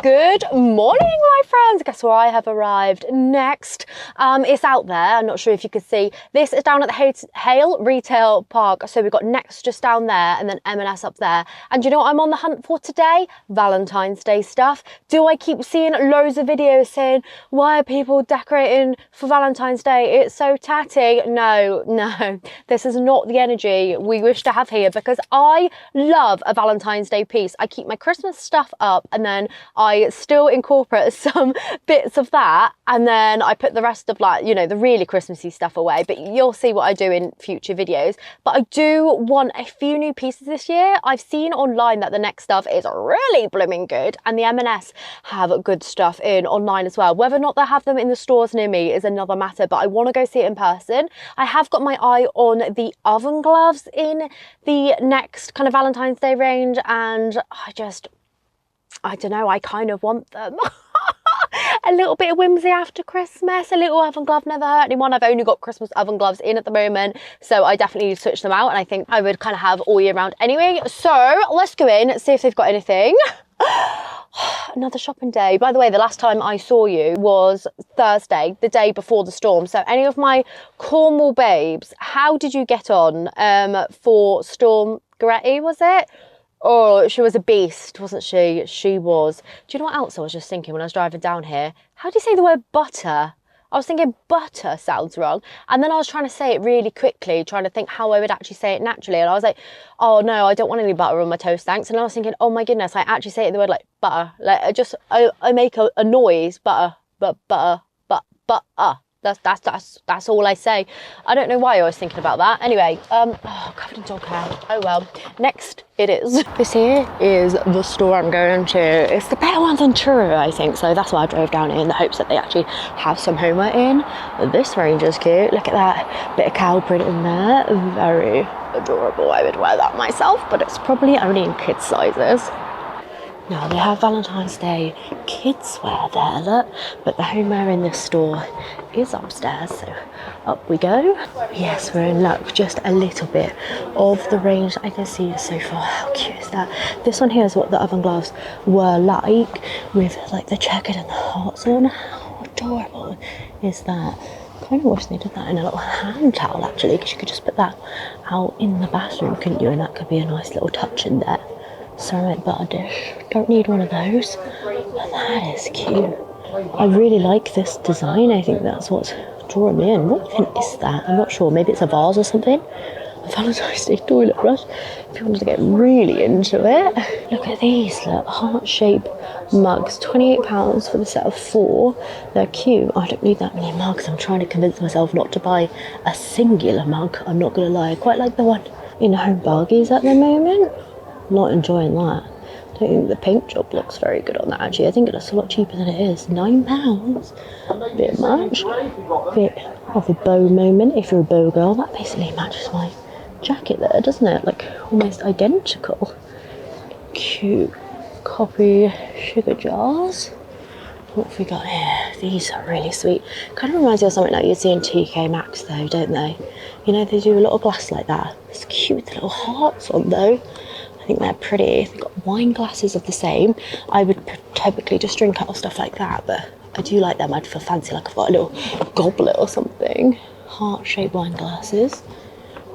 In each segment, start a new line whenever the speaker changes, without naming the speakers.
Good morning, my friends. Guess where I have arrived next? It's out there. I'm not sure if you could see. This is down at the Hayle Retail Park. So we've got Next just down there and then M&S up there. And you know what I'm on the hunt for today? Valentine's Day stuff. Do I keep seeing loads of videos saying, why are people decorating for Valentine's Day? It's so tatty. No. This is not the energy we wish to have here, because I love a Valentine's Day piece. I keep my Christmas stuff up and then I still incorporate some bits of that, and then I put the rest of, like, you know, the really Christmassy stuff away. But you'll see what I do in future videos. But I do want a few new pieces this year. I've seen online that the Next stuff is really blooming good, and the M&S have good stuff in online as well. Whether or not they have them in the stores near me is another matter, but I want to go see it in person. I have got my eye on the oven gloves in the Next kind of Valentine's Day range, and I don't know, I kind of want them. A little bit of whimsy after Christmas, a little oven glove never hurt anyone. I've only got Christmas oven gloves in at the moment, so I definitely need to switch them out, and I think I would kind of have all year round anyway. So let's go in, see if they've got anything. Another shopping day. By the way, the last time I saw you was Thursday, the day before the storm. So any of my Cornwall babes, how did you get on for Storm Gretti, was it? Oh, she was a beast, wasn't she? She was. Do you know what else I was just thinking when I was driving down here? How do you say the word butter? I was thinking butter sounds wrong. And then I was trying to say it really quickly, trying to think how I would actually say it naturally. And I was like, oh no, I don't want any butter on my toast, thanks. And I was thinking, oh my goodness, I actually say it the word like butter. Like I make a noise, butter. That's all I say. I don't know why I was thinking about that. Anyway, covered in dog hair. Oh well. Next it is. This here is the store I'm going to. It's the better one than Truro, I think. So that's why I drove down here, in the hopes that they actually have some homeware in. This range is cute. Look at that bit of cow print in there. Very adorable. I would wear that myself, but it's probably only in kids sizes. Now they have Valentine's Day kids wear there, look, but the homeware in this store is upstairs, so up we go. Yes, we're in luck, just a little bit of the range I can see so far. How cute is that? This one here is what the oven gloves were like, with like the checkered and the hearts on. How adorable is that? Kind of wish they did that in a little hand towel actually, because you could just put that out in the bathroom, couldn't you? And that could be a nice little touch in there. Ceramic butter dish. Don't need one of those, but that is cute. I really like this design. I think that's what's drawing me in. What even is that? I'm not sure. Maybe it's a vase or something. A Valentine's Day toilet brush. If you wanted to get really into it. Look at these, look, heart-shaped mugs. £28 for the set of 4. They're cute. I don't need that many mugs. I'm trying to convince myself not to buy a singular mug. I'm not going to lie. I quite like the one in Home Bargains at the moment. Not enjoying that. I don't think the paint job looks very good on that actually. I think it looks a lot cheaper than it is. £9. A bit much. A bit of a bow moment if you're a bow girl. That basically matches my jacket there, doesn't it? Like almost identical. Cute copy sugar jars. What have we got here? These are really sweet. Kind of reminds me of something like you'd see in TK Maxx though, don't they? You know, they do a little glass like that. It's cute with the little hearts on though. I think they're pretty. They've got wine glasses of the same. I would typically just drink out of stuff like that, but I do like them. I'd feel fancy like I've got a little goblet or something. Heart-shaped wine glasses.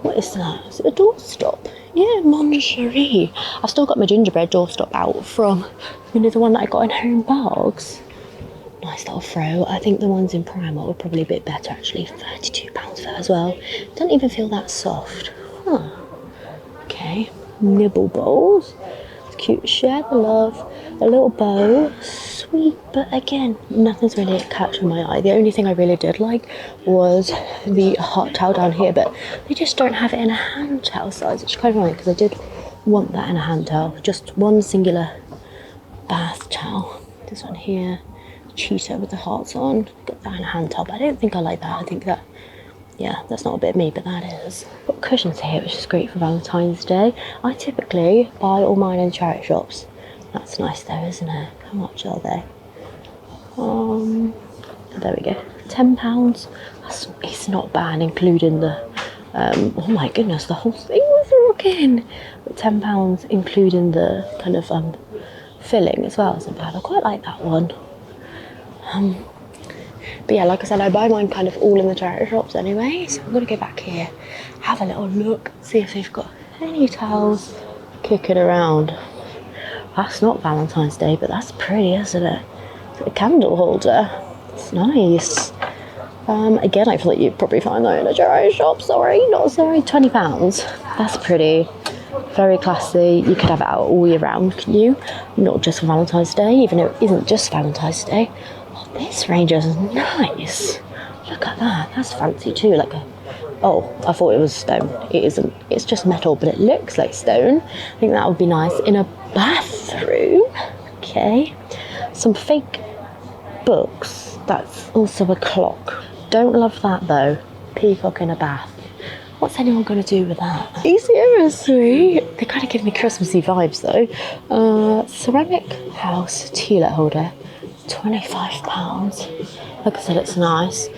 What is that? Is it a doorstop? Yeah, Moncherie. I've still got my gingerbread doorstop out from, you know, the one that I got in Home Bargains. Nice little throw. I think the ones in Primark were probably a bit better actually. £32 for that as well. Don't even feel that soft. Huh. Okay. Nibble bowls. It's cute. Share the love. A little bow. Sweet, but again, nothing's really catching my eye. The only thing I really did like was the hot towel down here, but they just don't have it in a hand towel size, which is quite annoying because I did want that in a hand towel. Just one singular bath towel. This one here, cheetah with the hearts on. Got that in a hand towel, but I don't think I like that. I think that, yeah, that's not a bit of me, but that is. Got cushions here, which is great for Valentine's Day. I typically buy all mine in charity shops. That's nice though, isn't it? How much are they? There we go. £10. It's not bad, including the oh my goodness, the whole thing was rocking. But £10 including the kind of filling as well isn't bad. I quite like that one. But yeah, like I said, I buy mine kind of all in the charity shops anyway, so I'm gonna go back here, have a little look, see if they've got any towels kicking around. That's not Valentine's Day, but that's pretty, isn't it? A candle holder. It's nice. Again, I feel like you'd probably find that in a charity shop. Sorry, not sorry. £20. That's pretty. Very classy. You could have it out all year round, can you? Not just for Valentine's Day, even though it isn't just Valentine's Day. Oh, this range is nice. Look at that. That's fancy too. Like a... Oh, I thought it was stone. It isn't. It's just metal, but it looks like stone. I think that would be nice in a bathroom. Okay. Some fake books. That's also a clock. Don't love that though. Peacock in a bath. What's anyone going to do with that? Seriously? They kind of give me Christmassy vibes though. Ceramic house tealet holder. £25. Like I said, it's nice.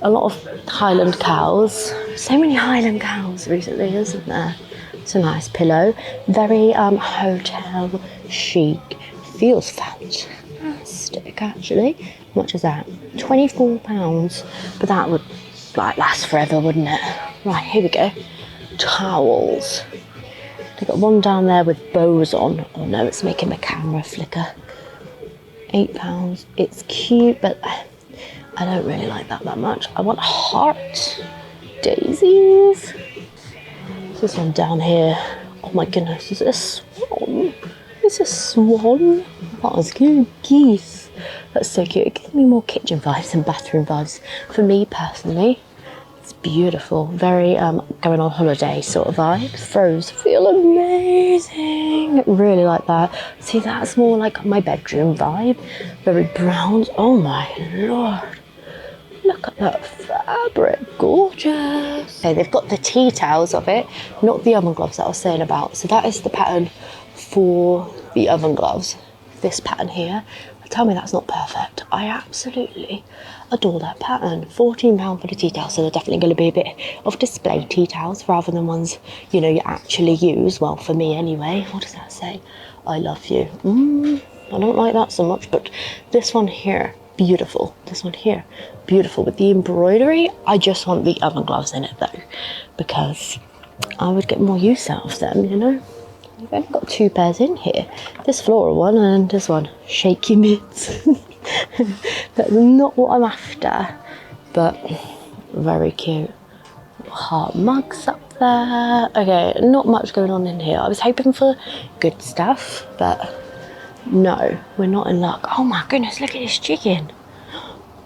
A lot of Highland cows. So many Highland cows recently, isn't there? It's a nice pillow. Very hotel chic. Feels fantastic actually. How much is that? £24. But that would like last forever, wouldn't it? Right, here we go. Towels. They've got one down there with bows on. Oh no, it's making my camera flicker. £8. It's cute, but I don't really like that much. I want heart daisies. This one down here. Oh my goodness, is it a swan? Is it a swan? That was cute. Geese. That's so cute. It gives me more kitchen vibes and bathroom vibes for me personally. It's beautiful. Very going on holiday sort of vibe. Throws feel amazing. Really like that. See, that's more like my bedroom vibe. Very brown. Oh my lord. Look at that fabric, gorgeous. Okay, they've got the tea towels of it, not the oven gloves that I was saying about. So that is the pattern for the oven gloves. This pattern here. Tell me that's not perfect. I absolutely adore that pattern. £14 for the tea towels, so they're definitely going to be a bit of display tea towels rather than ones, you know, you actually use. Well, for me anyway. What does that say? I love you. I don't like that so much, but this one here, beautiful. This one here, beautiful with the embroidery. I just want the oven gloves in it though, because I would get more use out of them, you know. I've only got 2 pairs in here. This floral one and this one. Shaky mitts. That's not what I'm after, but very cute. Heart mugs up there. Okay, not much going on in here. I was hoping for good stuff, but no, we're not in luck. Oh my goodness, look at this chicken.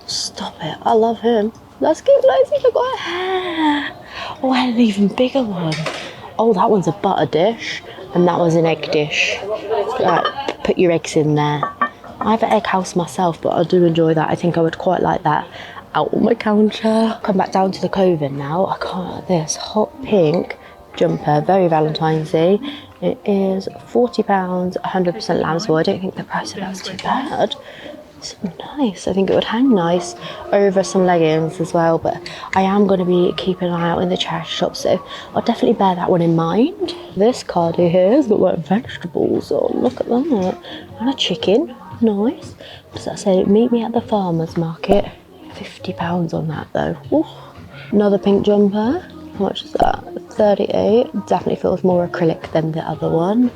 Stop it, I love him. Let's keep lazy, look at hair. Oh, I had an even bigger one. Oh, that one's a butter dish. And that was an egg dish. Put your eggs in there. I have an egg house myself, but I do enjoy that. I think I would quite like that out on my counter. Come back down to the Coven now. I can't like this. Hot pink jumper, very Valentine's-y. It is £40, 100% lambswool. I don't think the price of that's too bad. It's nice. I think it would hang nice over some leggings as well, but I am going to be keeping an eye out in the charity shop, so I'll definitely bear that one in mind. This cardi here has got like vegetables on. Look at that. And a chicken. Nice. Does that say meet me at the farmer's market? £50 on that though. Ooh. Another pink jumper. How much is that? 38. Definitely feels more acrylic than the other one.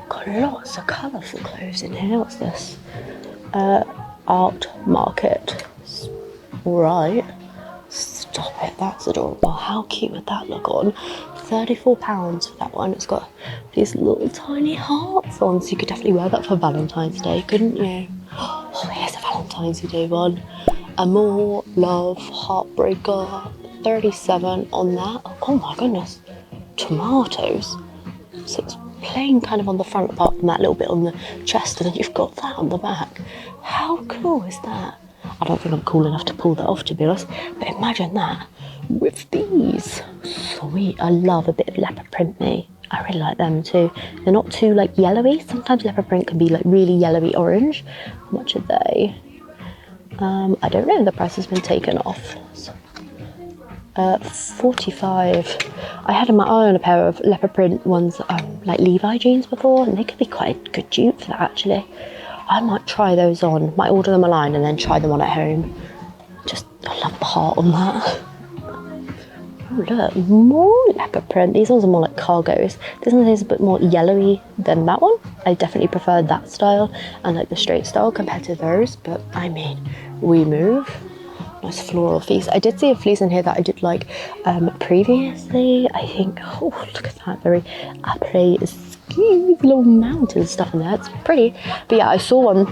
Got lots of colourful clothes in here. What's this? Art market. Right. Stop it, that's adorable. How cute would that look on? £34 for that one. It's got these little tiny hearts on, so you could definitely wear that for Valentine's Day, couldn't you? Oh, here's a Valentine's Day one. Amour, love, heartbreaker. 37 on that. Oh my goodness. Tomatoes. So it's plain kind of on the front, apart from that little bit on the chest, and then you've got that on the back. How cool is that? I don't think I'm cool enough to pull that off, to be honest, but imagine that with these. Sweet. I love a bit of leopard print, me. I really like them too. They're not too like yellowy. Sometimes leopard print can be like really yellowy orange. How much are they? I don't know. The price has been taken off. So, 45. I had my eye on a pair of leopard print ones like Levi jeans before, and they could be quite a good dupe for that actually. I might try those on, might order them online and then try them on at home. Just, I love the heart on that. Oh look, more leopard print. These ones are more like cargos. This one is a bit more yellowy than that one. I definitely preferred that style and like the straight style compared to those, but I mean, we move. Nice floral fleece. I did see a fleece in here that I did like previously. I think, oh look at that, very après-ski, little mountain stuff in there. It's pretty. But yeah, I saw one,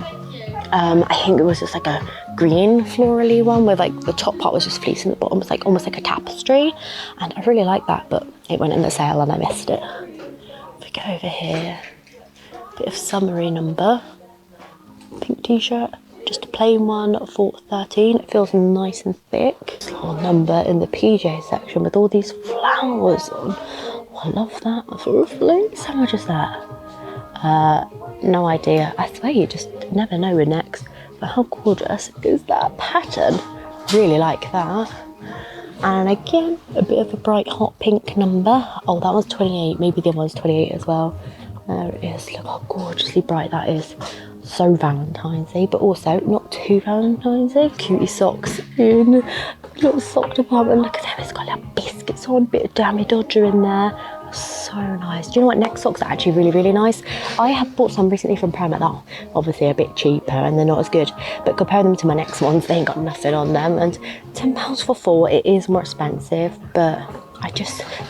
I think it was just like a green florally one with like the top part was just fleece and the bottom was like almost like a tapestry, and I really like that, but it went in the sale and I missed it. If we go over here, bit of summery number, pink t-shirt, just a plain one for $13. It feels nice and thick. Little number in the PJ section with all these flowers on. Oh, I love that for a fleece. How much is that? No idea. I swear you just never know with Next. But how gorgeous is that pattern? Really like that. And again, a bit of a bright hot pink number. Oh, that one's 28. Maybe the other one's 28 as well. There it is. Look how gorgeously bright that is. So Valentine's Day, but also not too Valentine's Day. Cutie socks in the little sock department. Look at them. It's got little biscuits on, bit of Dammy Dodger in there. So nice. Do you know what? Next socks are actually really, really nice. I have bought some recently from Primark that are obviously a bit cheaper and they're not as good, but compare them to my next ones, they ain't got nothing on them. And £10 for 4, it is more expensive, but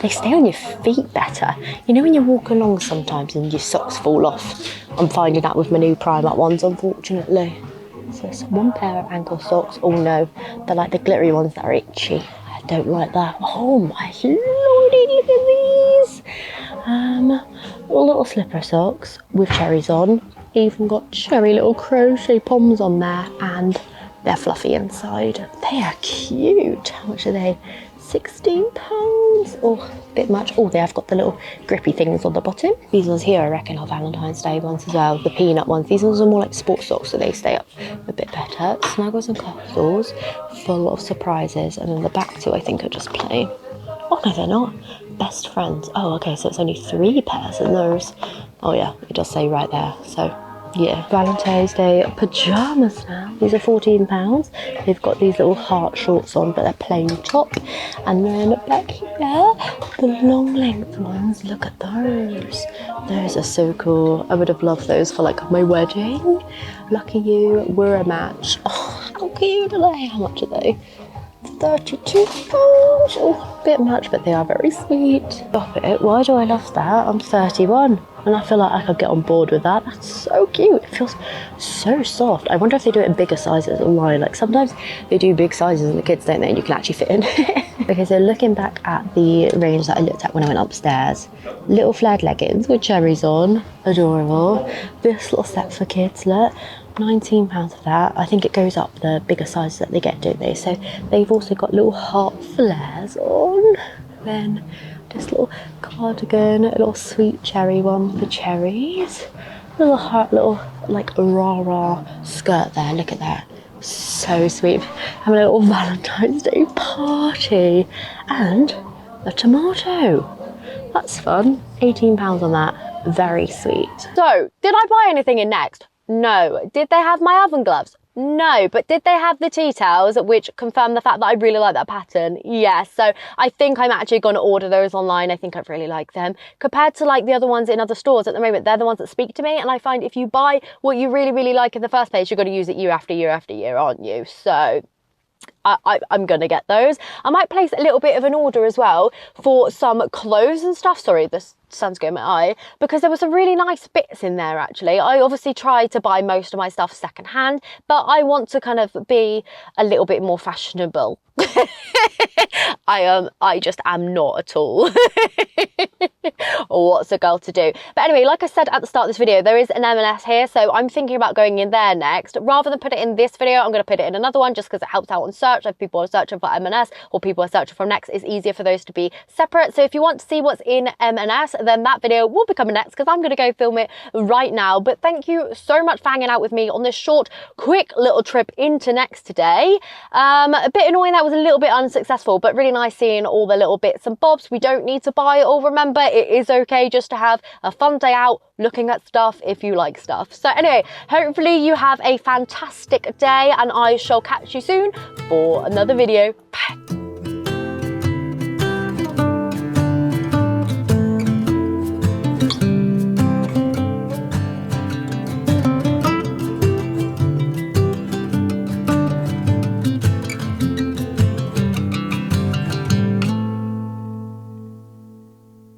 they stay on your feet better. You know when you walk along sometimes and your socks fall off? I'm finding that with my new Primark ones, unfortunately. So it's one pair of ankle socks. Oh no, they're like the glittery ones that are itchy. I don't like that. Oh my lordy, look at these. Little slipper socks with cherries on. Even got cherry little crochet poms on there, and they're fluffy inside. They are cute. How much are they? £16. Oh, a bit much. Oh, they have got the little grippy things on the bottom. These ones here I reckon are Valentine's Day ones as well, the peanut ones. These ones are more like sports socks, so they stay up a bit better. Snuggles and castles, full of surprises. And then the back two I think are just plain. Oh no, they're not. Best friends. Oh, okay, so it's only 3 pairs in those. Oh yeah, it does say right there. So yeah, Valentine's Day pajamas now. These are £14. They've got these little heart shorts on, but they're plain top. And then back here, the long length ones. Look at those. Those are so cool. I would have loved those for like my wedding. Lucky you, we're a match. Oh, how cute are they? How much are they? £32. Oh, a bit much, but they are very sweet. Stop it. Why do I love that? I'm 31 and I feel like I could get on board with that. That's so cute. It feels so soft. I wonder if they do it in bigger sizes online. Like sometimes they do big sizes and the kids don't know, and you can actually fit in. Okay, so looking back at the range that I looked at when I went upstairs, little flared leggings with cherries on, adorable. This little set for kids, look. £19 for that. I think it goes up the bigger sizes that they get, don't they? So they've also got little heart flares on. Then this little cardigan, a little sweet cherry one for cherries. Little heart, little like rah-rah skirt there. Look at that. So sweet. Having a little Valentine's Day party. And a tomato. That's fun. £18 on that. Very sweet. So, did I buy anything in Next? No. Did they have my oven gloves? No. But did they have the tea towels, which confirm the fact that I really like that pattern? Yes. So I think I'm actually going to order those online. I think I really like them. Compared to like the other ones in other stores at the moment, they're the ones that speak to me. And I find if you buy what you really, really like in the first place, you're going to use it year after year after year, aren't you? So I'm going to get those. I might place a little bit of an order as well for some clothes and stuff. Sorry, this sun's going in my eye, because there were some really nice bits in there actually. I obviously try to buy most of my stuff secondhand, but I want to kind of be a little bit more fashionable. I just am not at all. What's a girl to do? But anyway, like I said at the start of this video, there is an M&S here, so I'm thinking about going in there next. Rather than put it in this video, I'm going to put it in another one just because it helps out on search. If people are searching for M&S or people are searching for Next, it's easier for those to be separate. So if you want to see what's in M&S, then that video will be coming next because I'm going to go film it right now. But thank you so much for hanging out with me on this short, quick little trip into Next today. A bit annoying that was a little bit unsuccessful, but really nice seeing all the little bits and bobs. We don't need to buy it all, remember. It is okay just to have a fun day out looking at stuff if you like stuff. So anyway, hopefully you have a fantastic day, and I shall catch you soon for another video. Bye.